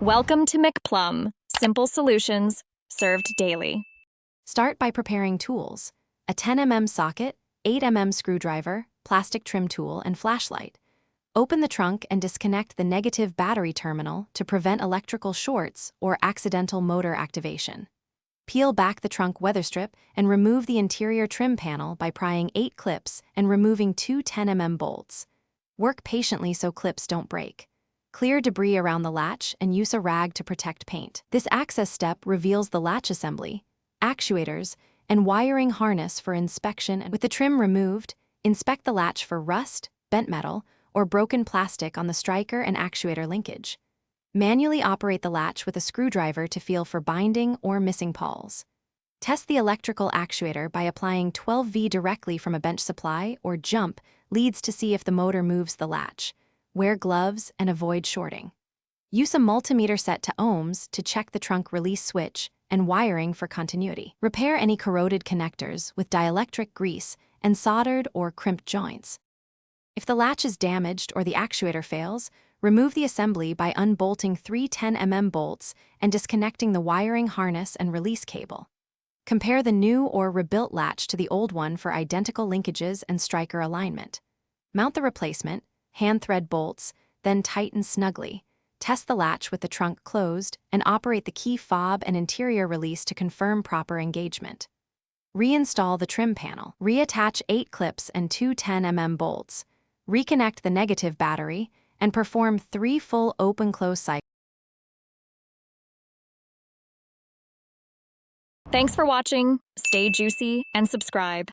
Welcome to McPlum, simple solutions served daily. Start by preparing tools: a 10mm socket, 8mm screwdriver, plastic trim tool, and flashlight. Open the trunk and disconnect the negative battery terminal to prevent electrical shorts or accidental motor activation. Peel back the trunk weather strip and remove the interior trim panel by prying 8 clips and removing 2 10mm bolts. Work patiently so clips don't break. Clear debris around the latch and use a rag to protect paint. This access step reveals the latch assembly, actuators, and wiring harness for inspection. And with the trim removed, inspect the latch for rust, bent metal, or broken plastic on the striker and actuator linkage. Manually operate the latch with a screwdriver to feel for binding or missing pawls. Test the electrical actuator by applying 12V directly from a bench supply or jump leads to see if the motor moves the latch. Wear gloves and avoid shorting. Use a multimeter set to ohms to check the trunk release switch and wiring for continuity. Repair any corroded connectors with dielectric grease and soldered or crimped joints. If the latch is damaged or the actuator fails, remove the assembly by unbolting 3 10mm bolts and disconnecting the wiring harness and release cable. Compare the new or rebuilt latch to the old one for identical linkages and striker alignment. Mount the replacement, hand thread bolts, then tighten snugly. Test the latch with the trunk closed and operate the key fob and interior release to confirm proper engagement. Reinstall the trim panel. Reattach 8 clips and 2 10mm bolts. Reconnect the negative battery and perform 3 full open-close cycles. Thanks for watching. Stay juicy and subscribe.